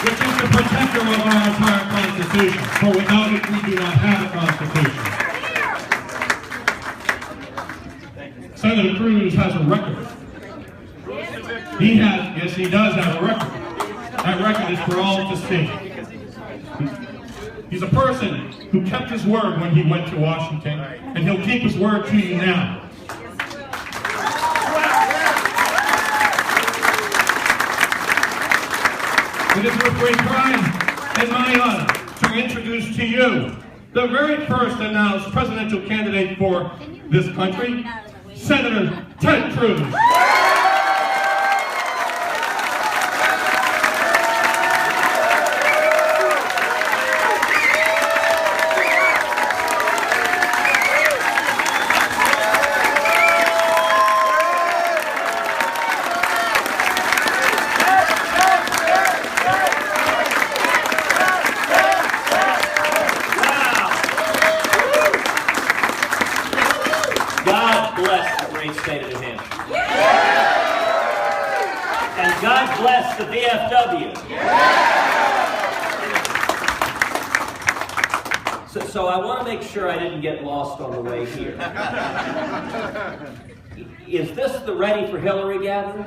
which is the protector of our entire Constitution. For without it, we do not have a Constitution. Senator Cruz has a record. Yes, he does have a record. That record is for all to see. He's a person who kept his word when he went to Washington, and he'll keep his word to you now. It is with great pride and my honor to introduce to you the very first announced presidential candidate for this country, Senator Ted Cruz. God bless the great state of New Hampshire. And God bless the VFW. So I want to make sure I didn't get lost on the way here. Is this the Ready for Hillary gathering?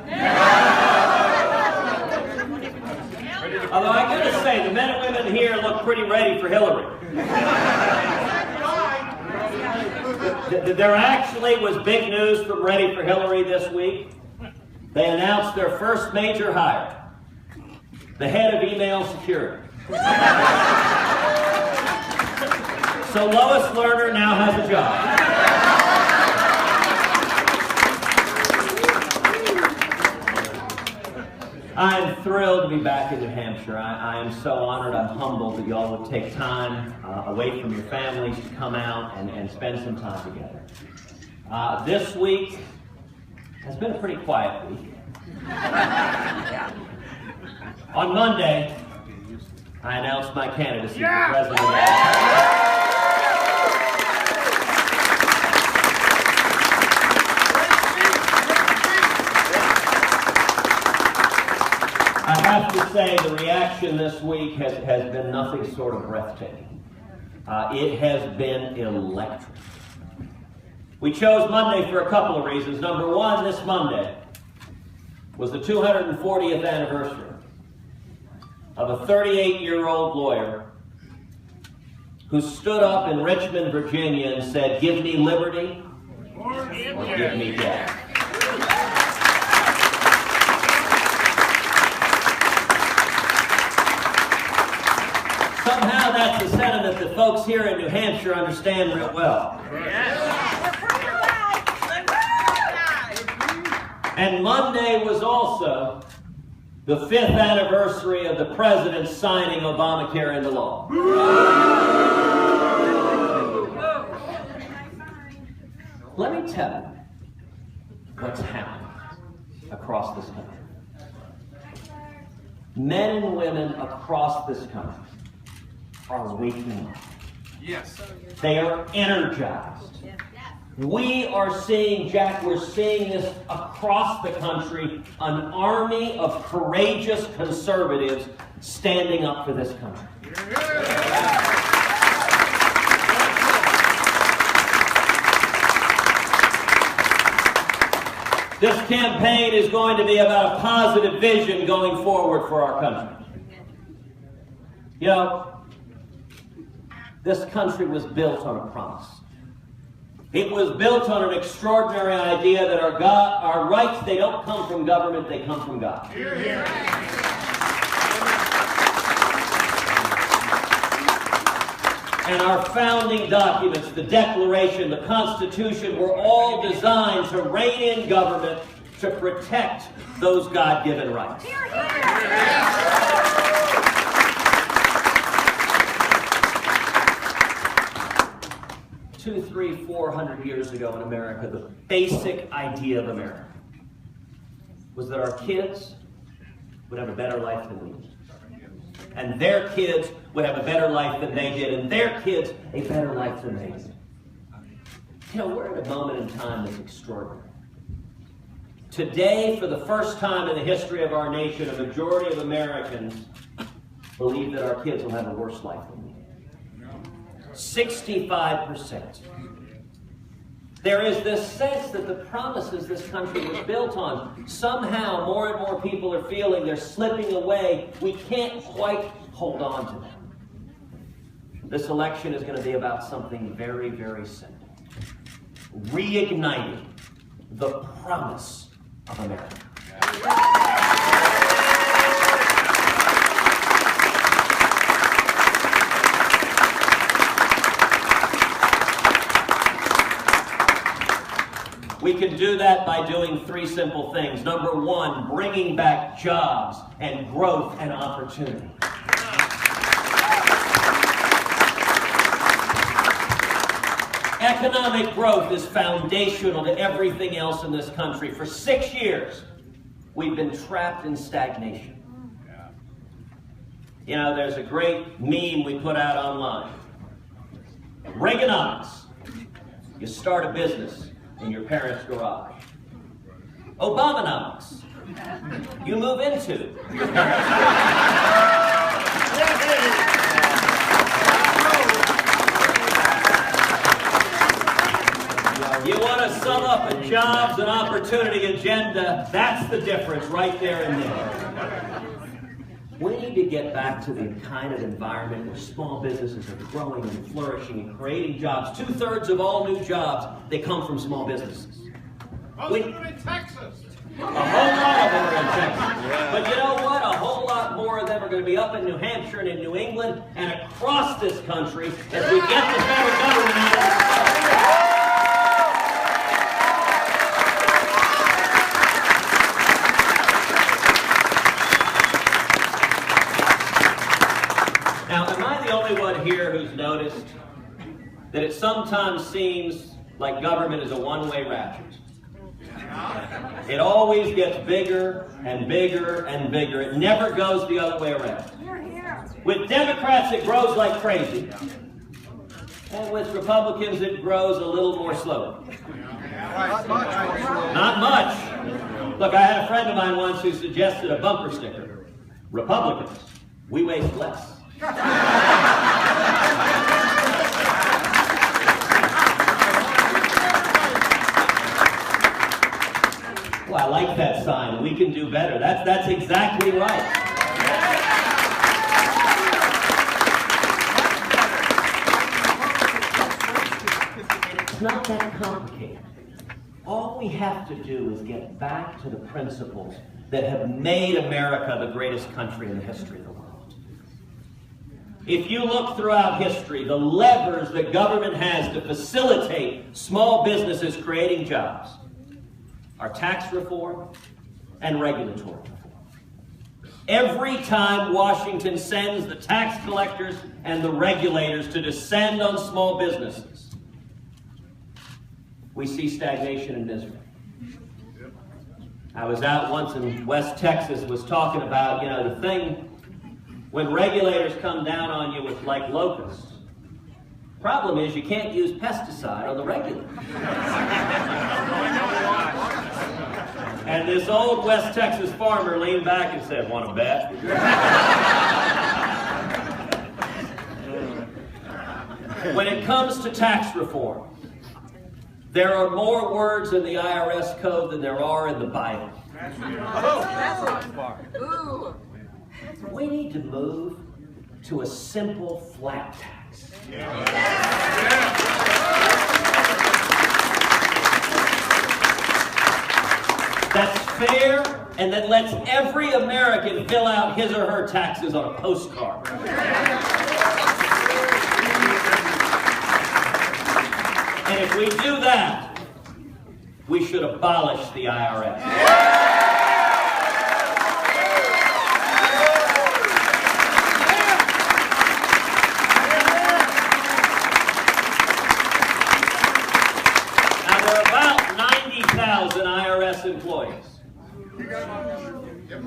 Although I gotta say, the men and women here look pretty ready for Hillary. There actually was big news from Ready for Hillary this week. They announced their first major hire, the head of email security. So Lois Lerner now has a job. I am thrilled to be back in New Hampshire. I am so honored, I'm humbled that y'all would take time away from your families to come out and spend some time together. This week has been a pretty quiet week. On Monday, I announced my candidacy for president of the United States. I have to say the reaction this week has been nothing short of breathtaking. It has been electric. We chose Monday for a couple of reasons. Number one, this Monday was the 240th anniversary of a 38-year-old lawyer who stood up in Richmond, Virginia and said, "Give me liberty or give me death." Somehow that's a sentiment that folks here in New Hampshire understand real well. And Monday was also the 5th anniversary of the President signing Obamacare into law. Let me tell you what's happening across this country. Men and women across this country are waking up. Yes. They are energized. We are seeing, Jack, we're seeing this across the country, an army of courageous conservatives standing up for this country. This campaign is going to be about a positive vision going forward for our country. You know, this country was built on a promise. It was built on an extraordinary idea that our rights, they don't come from government, they come from God. Hear, hear. And our founding documents, the Declaration, the Constitution, were all designed to rein in government to protect those God-given rights. Hear, hear. 200, 300, 400 years ago in America, the basic idea of America was that our kids would have a better life than we did. And their kids would have a better life than they did, and their kids a better life than they did. You know, we're at a moment in time that's extraordinary. Today, for the first time in the history of our nation, a majority of Americans believe that our kids will have a worse life than we do. 65%. There is this sense that the promises this country was built on, somehow more and more people are feeling they're slipping away. We can't quite hold on to them. This election is going to be about something very, very simple. Reigniting the promise of America. We can do that by doing three simple things. Number one, bringing back jobs and growth and opportunity. Economic growth is foundational to everything else in this country. For 6 years, we've been trapped in stagnation. You know, there's a great meme we put out online. Reaganomics. You start a business in your parents' garage. Obamanomics. You move into. You want to sum up a jobs and opportunity agenda, that's the difference right there and there. We need to get back to the kind of environment where small businesses are growing and flourishing and creating jobs. 2/3 of all new jobs, they come from small businesses. Most of them in Texas. A whole lot of them are in Texas. But you know what? A whole lot more of them are going to be up in New Hampshire and in New England and across this country as we get the federal government out of this. Here who's noticed that it sometimes seems like government is a one-way ratchet. It always gets bigger and bigger and bigger. It never goes the other way around. With Democrats, it grows like crazy. And with Republicans, it grows a little more slowly. Not much. Look, I had a friend of mine once who suggested a bumper sticker. Republicans, we waste less. Well, I like that sign. We can do better. That's exactly right. It's not that complicated. All we have to do is get back to the principles that have made America the greatest country in the history of the world. If you look throughout history, the levers that government has to facilitate small businesses creating jobs are tax reform and regulatory reform. Every time Washington sends the tax collectors and the regulators to descend on small businesses, we see stagnation and misery. I was out once in West Texas, was talking about, the thing when regulators come down on you with like locusts. Problem is you can't use pesticide on the regular. And this old West Texas farmer leaned back and said, "Want to bet?" When it comes to tax reform, there are more words in the IRS code than there are in the Bible. We need to move to a simple flat tax. That's fair and that lets every American fill out his or her taxes on a postcard. And if we do that, we should abolish the IRS. IRS employees.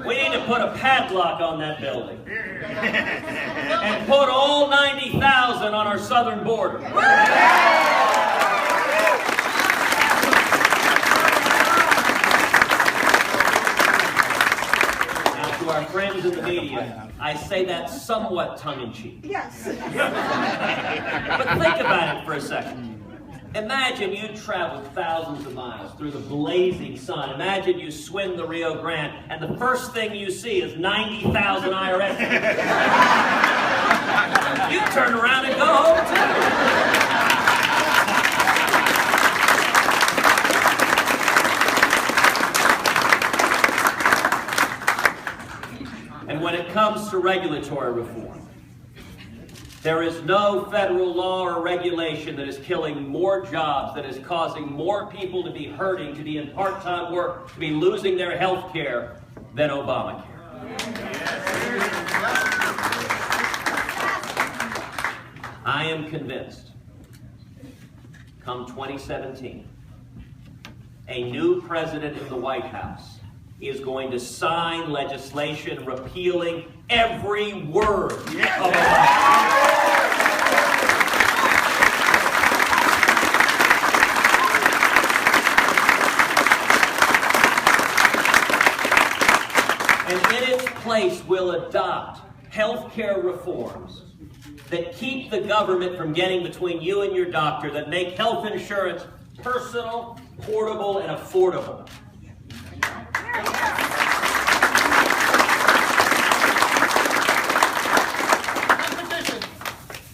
We need to put a padlock on that building and put all 90,000 on our southern border. Now, to our friends in the media, I say that somewhat tongue-in-cheek. Yes. But think about it for a second. Imagine you traveled thousands of miles through the blazing sun. Imagine you swim the Rio Grande, and the first thing you see is 90,000 IRS. You turn around and go home too. And when it comes to regulatory reform, there is no federal law or regulation that is killing more jobs, that is causing more people to be hurting, to be in part-time work, to be losing their health care than Obamacare. I am convinced, come 2017, a new president in the White House is going to sign legislation repealing every word of Obamacare. And in its place will adopt health care reforms that keep the government from getting between you and your doctor, that make health insurance personal, portable, and affordable.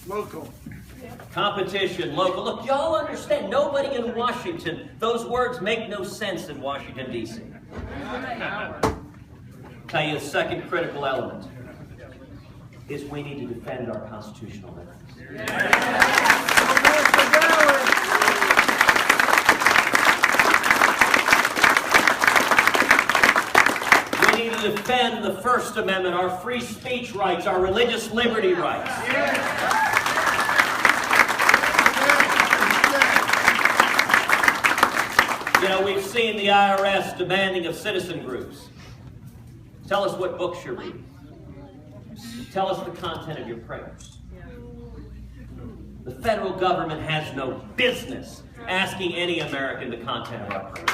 Local. Competition, local. Look, y'all understand, nobody in Washington, those words make no sense in Washington, D.C. Tell you the second critical element is we need to defend our constitutional liberties. We need to defend the First Amendment, our free speech rights, our religious liberty rights. You know, we've seen the IRS demanding of citizen groups. Tell us what books you're reading. Tell us the content of your prayers. The federal government has no business asking any American the content of our prayers.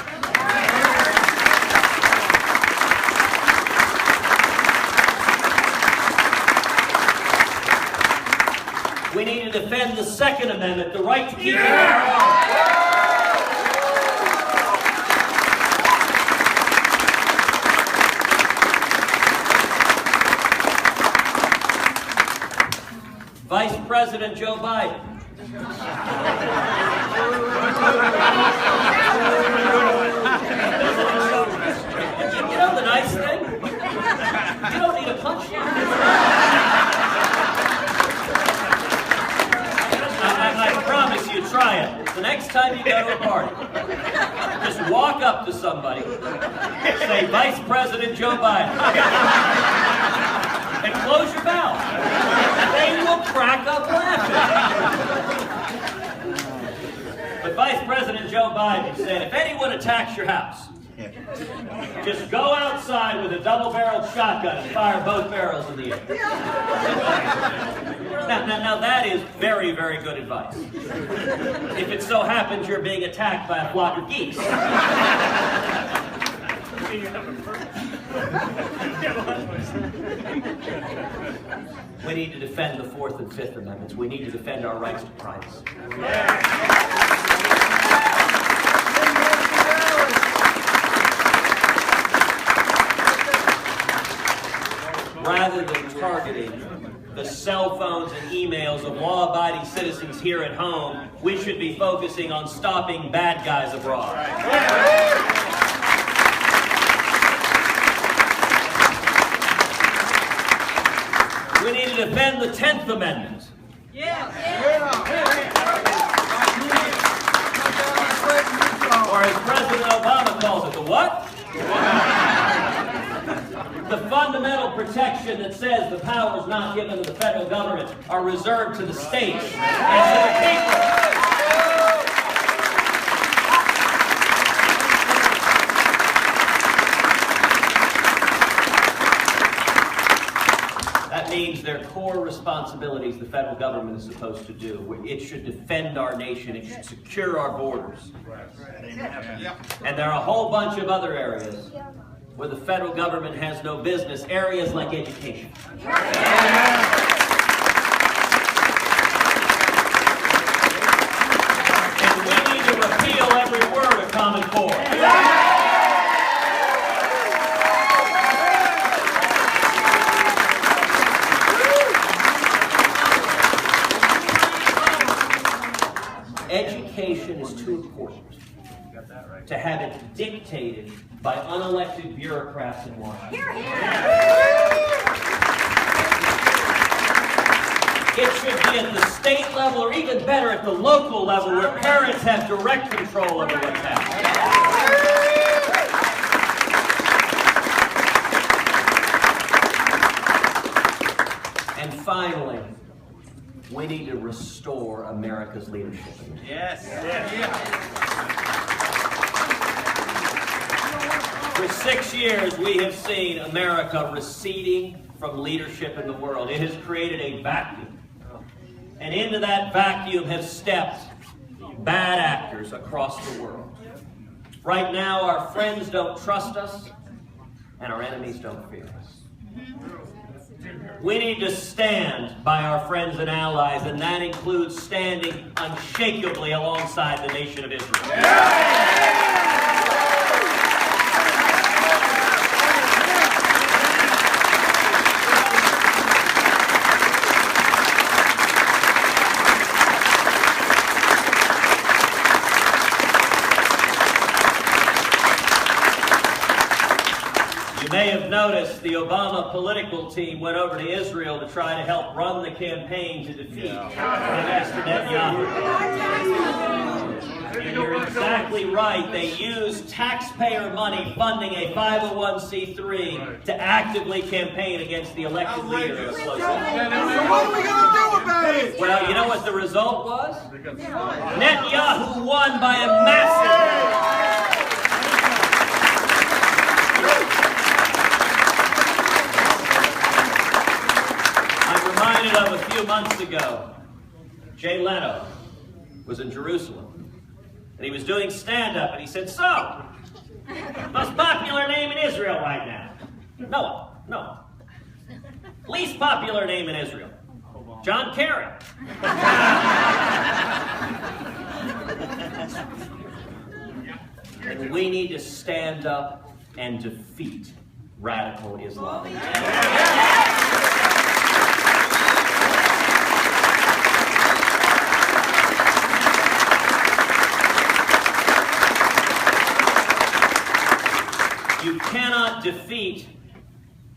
We need to defend the Second Amendment, the right to keep your marijuana. Vice President Joe Biden. You know the nice thing? You don't need a punchline. I promise you, try it. The next time you go to a party, just walk up to somebody, say, Vice President Joe Biden, and close your mouth. They will crack up laughing. But Vice President Joe Biden said, if anyone attacks your house, just go outside with a double-barreled shotgun and fire both barrels in the air. Now that is very, very good advice. If it so happens you're being attacked by a flock of geese. We need to defend the Fourth and Fifth Amendments. We need to defend our rights to privacy. Rather than targeting the cell phones and emails of law-abiding citizens here at home, we should be focusing on stopping bad guys abroad. We need to defend the 10th Amendment. Or as President Obama calls it, the what? The fundamental protection that says the powers not given to the federal government are reserved to the states and to the people. That means their core responsibilities the federal government is supposed to do. It should defend our nation. It should secure our borders. And there are a whole bunch of other areas where the federal government has no business, areas like education. And we need to repeal every word of Common Core. Education is too important to have it dictated by unelected bureaucrats in Washington. It should be at the state level, or even better, at the local level, where parents have direct control over what's happening. And finally, we need to restore America's leadership. Yes. For 6 years, we have seen America receding from leadership in the world. It has created a vacuum. And into that vacuum have stepped bad actors across the world. Right now, our friends don't trust us, and our enemies don't fear us. We need to stand by our friends and allies, and that includes standing unshakably alongside the nation of Israel. You may have noticed the Obama political team went over to Israel to try to help run the campaign to defeat Mr. Netanyahu. And you're exactly right. They used taxpayer money funding a 501c3 to actively campaign against the elected leader of the close. So what are we going to do about it? Well, you know what the result was? Netanyahu won by a massive. Of a few months ago, Jay Leno was in Jerusalem, and he was doing stand-up, and he said, "So, most popular name in Israel right now?" No. Least popular name in Israel? John Kerry. And we need to stand up and defeat radical Islam. You cannot defeat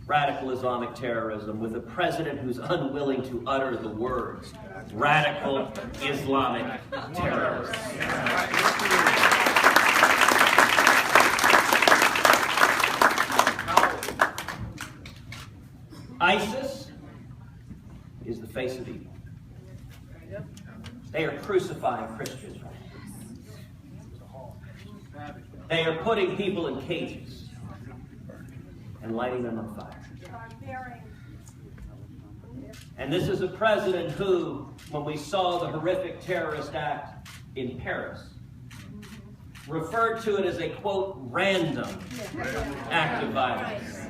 radical Islamic terrorism with a president who's unwilling to utter the words radical Islamic terrorists. ISIS is the face of evil. They are crucifying Christians right now. They are putting people in cages and lighting them on fire. And this is a president who, when we saw the horrific terrorist act in Paris, referred to it as a, quote, random act of violence.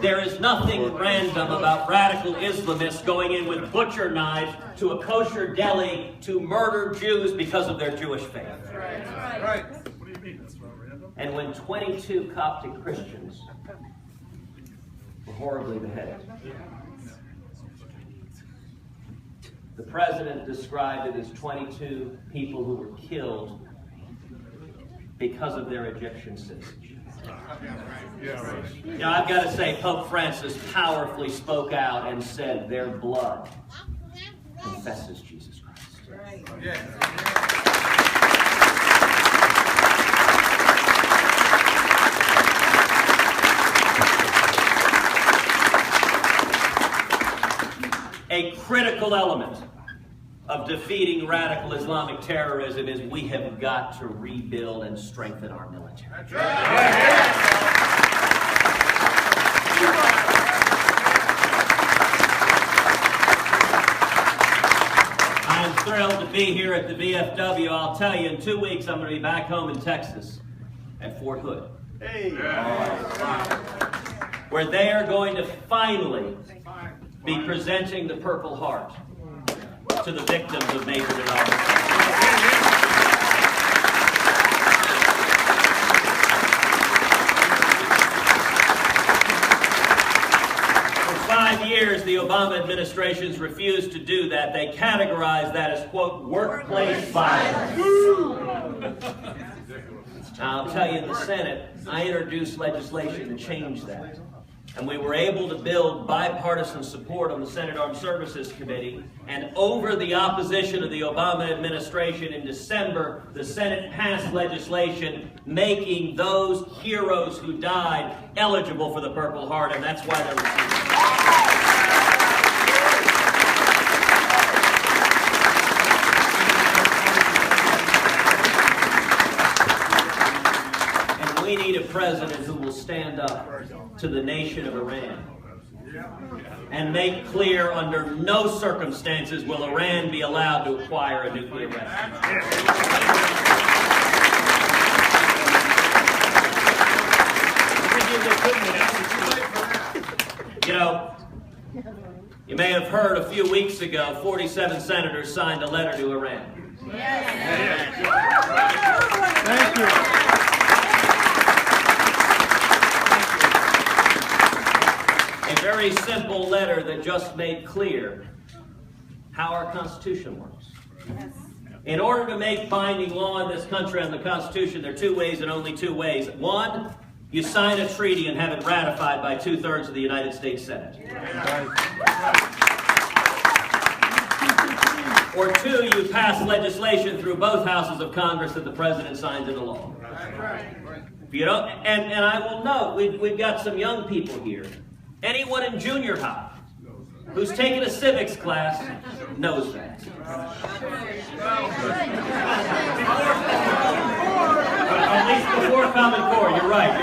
There is nothing random about radical Islamists going in with butcher knives to a kosher deli to murder Jews because of their Jewish faith. Right. And when 22 Coptic Christians were horribly beheaded, the president described it as 22 people who were killed because of their Egyptian citizenship. You know, I've got to say, Pope Francis powerfully spoke out and said their blood confesses Jesus Christ. A critical element of defeating radical Islamic terrorism is we have got to rebuild and strengthen our military. I'm thrilled to be here at the VFW. I'll tell you, in 2 weeks I'm going to be back home in Texas at Fort Hood. where they are going to finally be presenting the Purple Heart to the victims of major development. For 5 years, the Obama administration's refused to do that. They categorized that as, quote, workplace violence. Now, I'll tell you, in the Senate, I introduced legislation to change that. And we were able to build bipartisan support on the Senate Armed Services Committee. And over the opposition of the Obama administration in December, the Senate passed legislation making those heroes who died eligible for the Purple Heart, and that's why they're receiving it. We need a president who will stand up to the nation of Iran and make clear under no circumstances will Iran be allowed to acquire a nuclear weapon. You know, you may have heard a few weeks ago, 47 senators signed a letter to Iran. Thank you. A very simple letter that just made clear how our Constitution works. In order to make binding law in this country on the Constitution, there are two ways and only two ways. One, you sign a treaty and have it ratified by 2/3 of the United States Senate. Or two, you pass legislation through both houses of Congress that the president signs into law. If you don't, and I will note, we've got some young people here. Anyone in junior high who's taken a civics class knows that. At least before Common Core, you're right.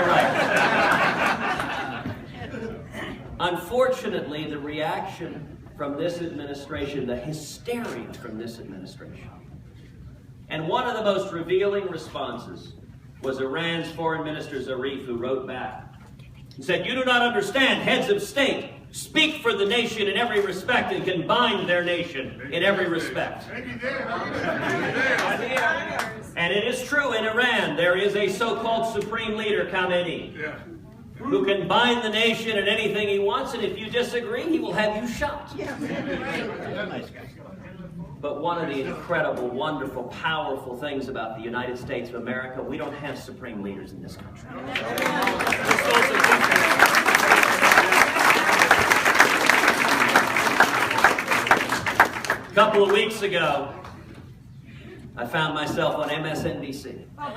Unfortunately, the reaction from this administration, the hysteria from this administration, and one of the most revealing responses was Iran's Foreign Minister Zarif, who wrote back. He said, "You do not understand. Heads of state speak for the nation in every respect and can bind their nation in every respect." And it is true, in Iran, there is a so-called supreme leader, Khamenei, who can bind the nation in anything he wants, and if you disagree, he will have you shot. But one of the incredible, wonderful, powerful things about the United States of America, we don't have supreme leaders in this country. A couple of weeks ago, I found myself on MSNBC. I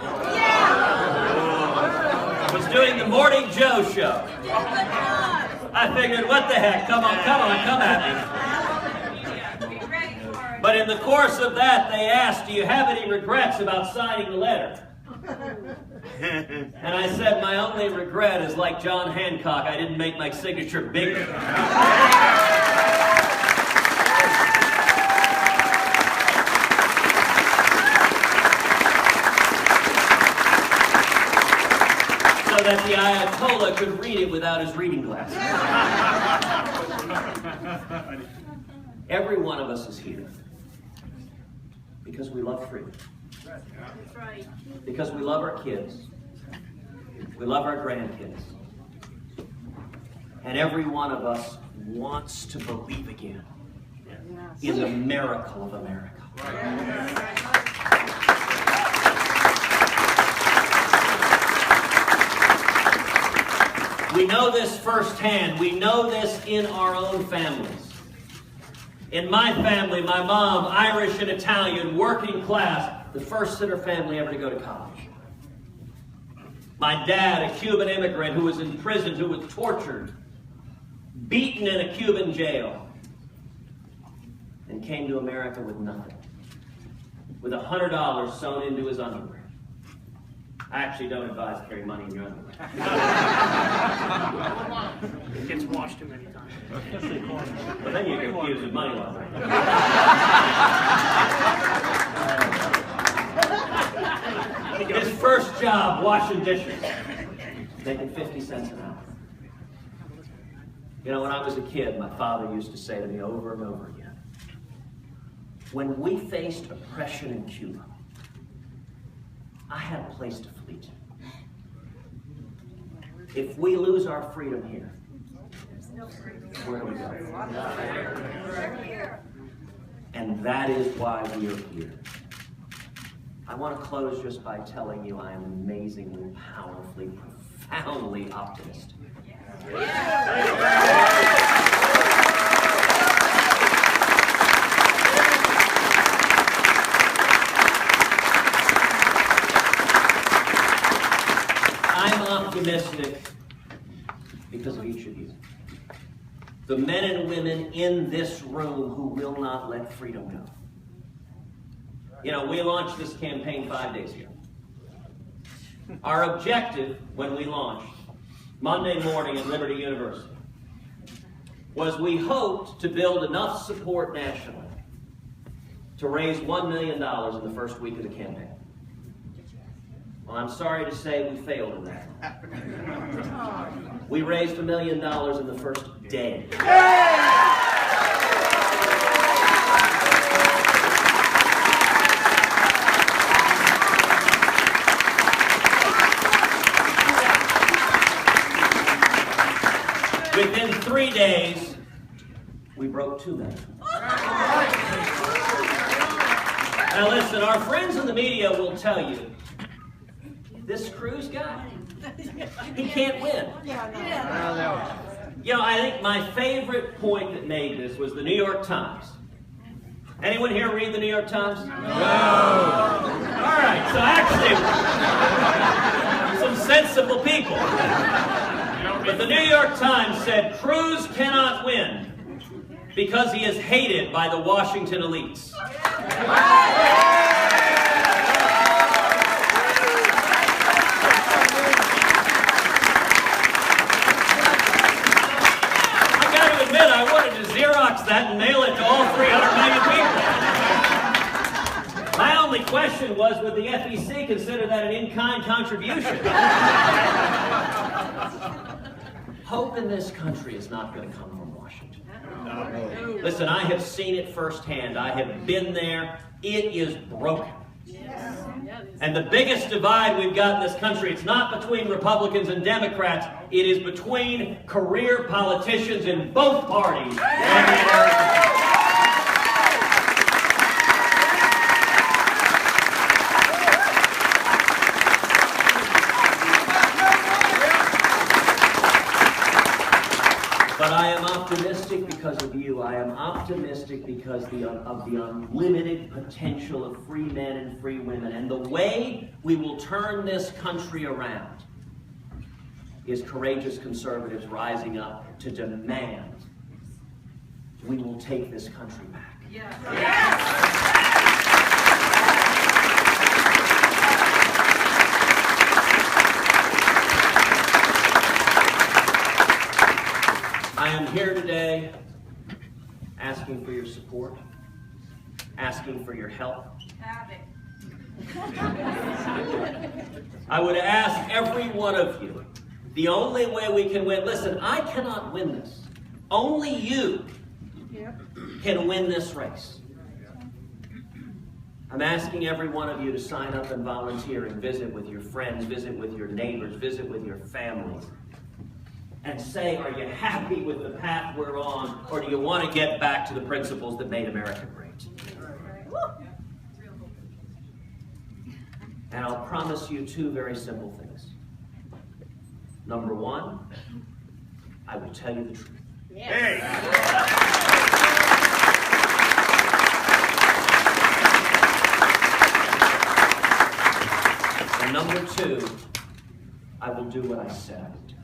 was doing the Morning Joe show. I figured, what the heck, come at me. But in the course of that, they asked, "Do you have any regrets about signing the letter?" And I said, "My only regret is like John Hancock, I didn't make my signature bigger." So that the Ayatollah could read it without his reading glasses. Every one of us is here because we love freedom. That's right. Because we love our kids. We love our grandkids. And every one of us wants to believe again in the miracle of America. We know this firsthand. We know this in our own families. In my family, my mom, Irish and Italian, working class, the first in her family ever to go to college. My dad, a Cuban immigrant who was in prison, who was tortured, beaten in a Cuban jail, and came to America with nothing, with $100 sewn into his underwear. I actually don't advise carrying money in your underwear. It gets washed too many times. But then you get accused of money laundering. His first job, washing dishes. making 50 cents an hour. You know, when I was a kid, my father used to say to me over and over again, when we faced oppression in Cuba, I had a place to flee to. If we lose our freedom here, where do we go? And that is why we are here. I want to close just by telling you I am amazingly, powerfully, profoundly optimistic. I'm optimistic because of each of you. The men and women in this room who will not let freedom go. You know, we launched this campaign 5 days ago. Our objective when we launched Monday morning at Liberty University was we hoped to build enough support nationally to raise $1 million in the first week of the campaign. Well, I'm sorry to say we failed in that. We raised $1 million in the first day. Within 3 days, we broke $2 million. Now listen, our friends in the media will tell you, this Cruz guy, he can't win. You know, I think my favorite point that made this was the New York Times. Anyone here read the New York Times? No. All right, so actually, some sensible people. But the New York Times said Cruz cannot win because he is hated by the Washington elites. I wanted to Xerox that and mail it to all 300 million people. My only question was, would the FEC consider that an in-kind contribution? Hope in this country is not going to come from Washington. Listen, I have seen it firsthand. I have been there. It is broken. And the biggest divide we've got in this country, it's not between Republicans and Democrats, it is between career politicians in both parties and the American people. But I am optimistic because of you. I am optimistic because of the unlimited potential of free men and free women. And the way we will turn this country around is courageous conservatives rising up to demand we will take this country back. Yeah. I am here today asking for your support, asking for your help. I would ask every one of you, the only way we can win, listen, I cannot win this. Only you can win this race. I'm asking every one of you to sign up and volunteer and visit with your friends, visit with your neighbors, visit with your families. And say, are you happy with the path we're on, or do you want to get back to the principles that made America great? And I'll promise you 2 very simple things. Number 1, I will tell you the truth. Hey. And number 2, I will do what I said I would do.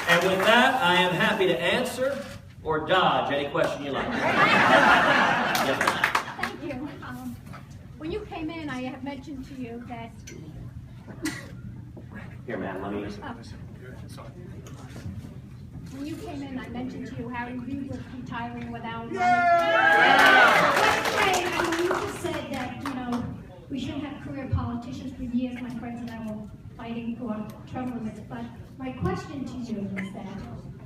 And with that, I am happy to answer or dodge any question you like. Yes, thank you. When you came in, I have mentioned to you that... Here, man, let me... when you came in, I mentioned to you Harry Reid was retiring without running. And when you just said that, we shouldn't have career politicians. For years, my friends and I were fighting for term limits. But my question to you is that,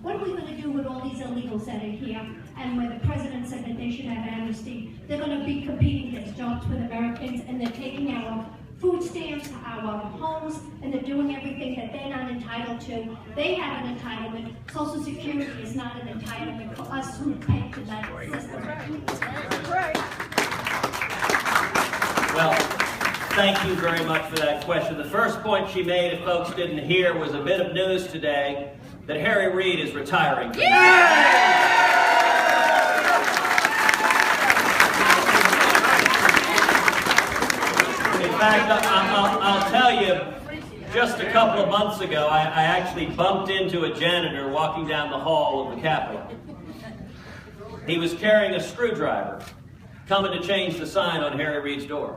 what are we going to do with all these illegals that are here? And when the president said that they should have amnesty, they're going to be competing against jobs with Americans, and they're taking our food stamps, our homes, and they're doing everything that they're not entitled to. They have an entitlement. Social Security is not an entitlement for us who pay to that system. That's right. Well, thank you very much for that question. The first point she made, if folks didn't hear, was a bit of news today that Harry Reid is retiring. In fact, I'll tell you, just a couple of months ago, I actually bumped into a janitor walking down the hall of the Capitol. He was carrying a screwdriver, coming to change the sign on Harry Reid's door.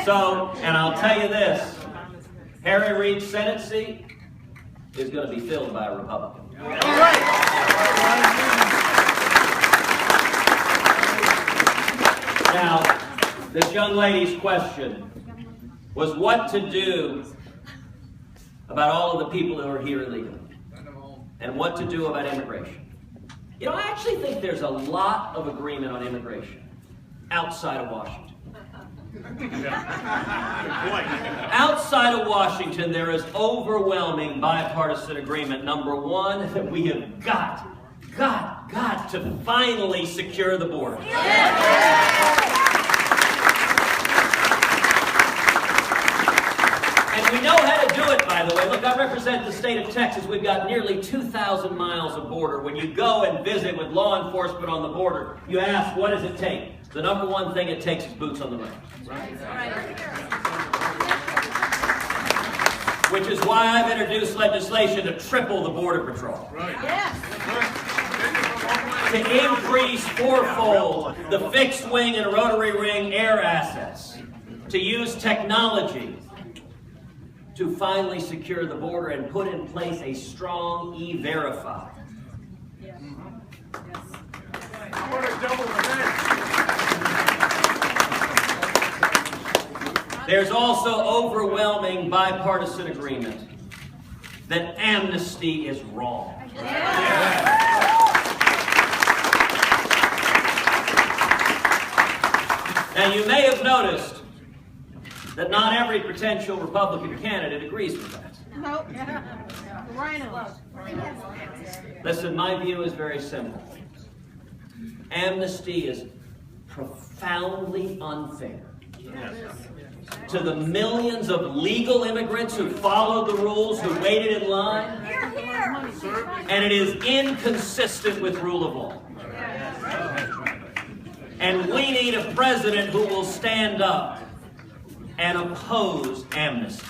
So, and I'll tell you this, Harry Reid's Senate seat is going to be filled by a Republican. Now, this young lady's question was what to do about all of the people who are here illegally, and what to do about immigration. I actually think there's a lot of agreement on immigration outside of Washington. Outside of Washington, there is overwhelming bipartisan agreement. Number one, that we have got to finally secure the border. And we know how to do it, by the way. Look, I represent the state of Texas. We've got nearly 2,000 miles of border. When you go and visit with law enforcement on the border, you ask, what does it take? The number one thing it takes is boots on the ground. Which is why I've introduced legislation to triple the Border Patrol. To increase fourfold the fixed wing and rotary wing air assets. To use technology to finally secure the border and put in place a strong E-Verify. There's also overwhelming bipartisan agreement that amnesty is wrong. Now, you may have noticed that not every potential Republican candidate agrees with that. Nope. Rhinos. Listen, my view is very simple. Amnesty is profoundly unfair to the millions of legal immigrants who followed the rules, who waited in line, and it is inconsistent with rule of law. And we need a president who will stand up and oppose amnesty.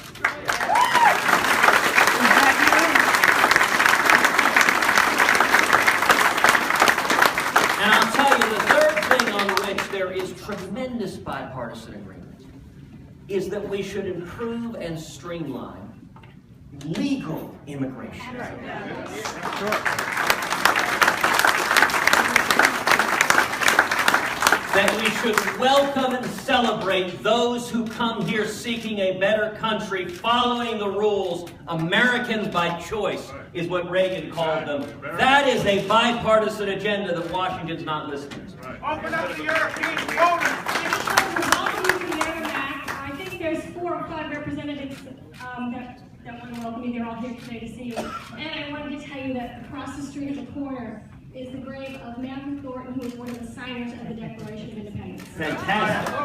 And I'll tell you, the third thing on which there is tremendous bipartisan agreement is that we should improve and streamline legal immigration. That we should welcome and celebrate those who come here seeking a better country, following the rules. Americans by choice is what Reagan called them. That is a bipartisan agenda that Washington's not listening to. Open up the European voters. Welcome to Merrimack. I think there's 4 or 5 representatives that want to welcome you. They're all here today to see you. And I wanted to tell you that across the street at the corner is the grave of Matthew Thornton, who is one of the signers of the Declaration of Independence. Fantastic.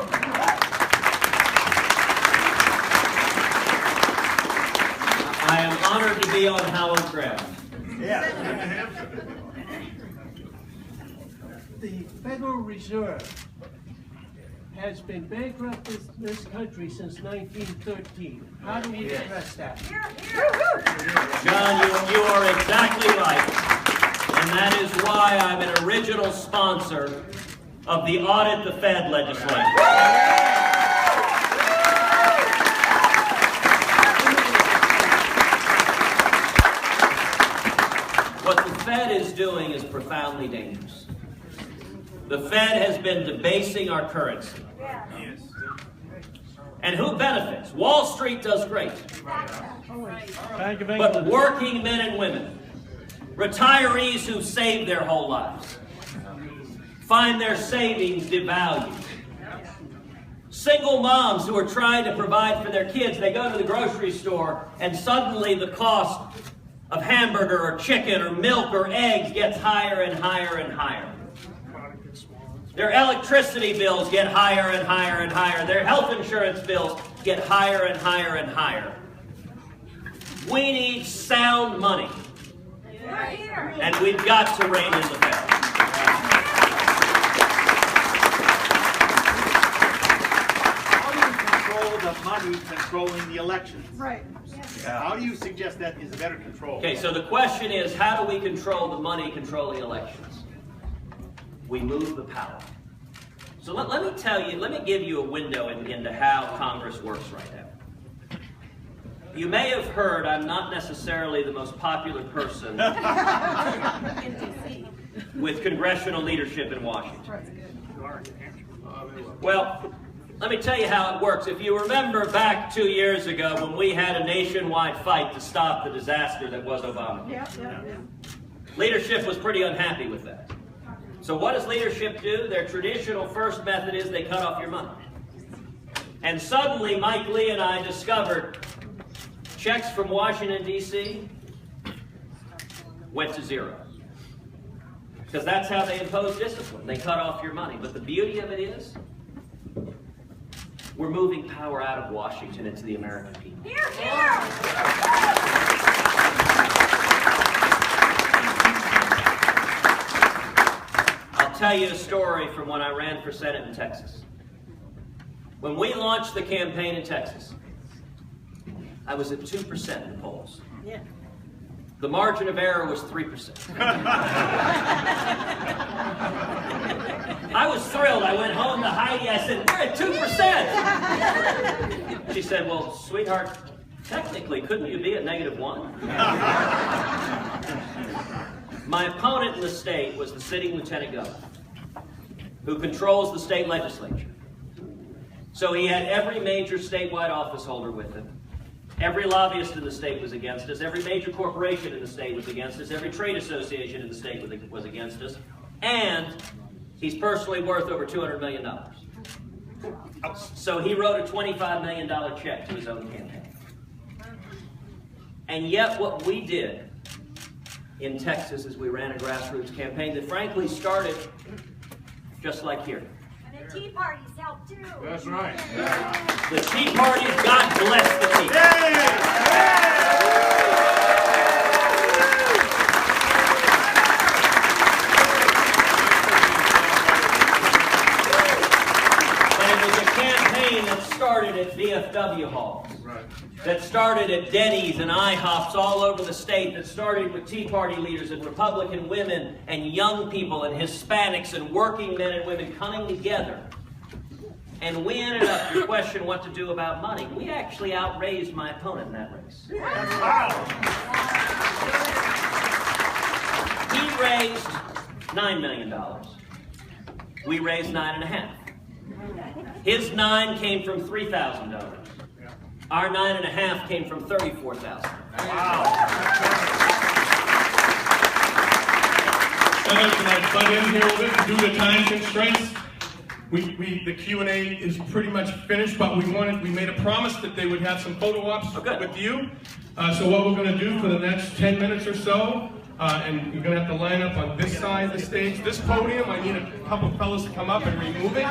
I am honored to be on hallowed ground. The Federal Reserve has been bankrupt this country since 1913. How do we address that? John, you are exactly right. And that is why I'm an original sponsor of the Audit the Fed legislation. Fed is doing is profoundly dangerous. The Fed has been debasing our currency. And who benefits? Wall Street does great. Bank of But England. working men and women, retirees who saved their whole lives, find their savings devalued. Single moms who are trying to provide for their kids, they go to the grocery store and suddenly the cost of hamburger or chicken or milk or eggs gets higher and higher and higher. Their electricity bills get higher and higher and higher. Their health insurance bills get higher and higher and higher. We need sound money. And we've got to rein in the Fed. How do you control the money controlling the elections? Right. How do you suggest that is better control? Okay, so the question is, how do we control the money controlling elections? We move the power. So let me tell you, let me give you a window into how Congress works right now. You may have heard I'm not necessarily the most popular person with congressional leadership in Washington. Well, let me tell you how it works. If you remember back 2 years ago when we had a nationwide fight to stop the disaster that was Obama, leadership was pretty unhappy with that. So what does leadership do? Their traditional first method is they cut off your money. And suddenly Mike Lee and I discovered checks from Washington, D.C. went to zero. Because that's how they impose discipline. They cut off your money. But the beauty of it is, we're moving power out of Washington into the American people. Here, here! I'll tell you a story from when I ran for Senate in Texas. When we launched the campaign in Texas, I was at 2% in the polls. Yeah. The margin of error was 3%. I was thrilled. I went home to Heidi. I said, we're at 2%. She said, well, sweetheart, technically, couldn't you be at -1? My opponent in the state was the sitting lieutenant governor, who controls the state legislature. So he had every major statewide office holder with him. Every lobbyist in the state was against us. Every major corporation in the state was against us. Every trade association in the state was against us. And he's personally worth over $200 million. So he wrote a $25 million check to his own campaign. And yet what we did in Texas is we ran a grassroots campaign that frankly started just like here. And the Tea Parties helped too. That's right. The Tea Party, God bless the Tea Party. And it was a campaign that started at VFW halls. That started at Denny's and IHOPs all over the state, that started with Tea Party leaders and Republican women and young people and Hispanics and working men and women coming together. And we ended up, you question what to do about money. We actually outraised my opponent in that race. He raised $9 million. We raised $9.5. His 9 came from $3,000. Our 9.5 came from $34,000. Senators, can I butt in here a little bit due to time constraints? The Q&A is pretty much finished, but we made a promise that they would have some photo ops with you. So what we're going to do for the next 10 minutes or so, and you're going to have to line up on this side of the stage, this podium. I need a couple fellas to come up and remove it.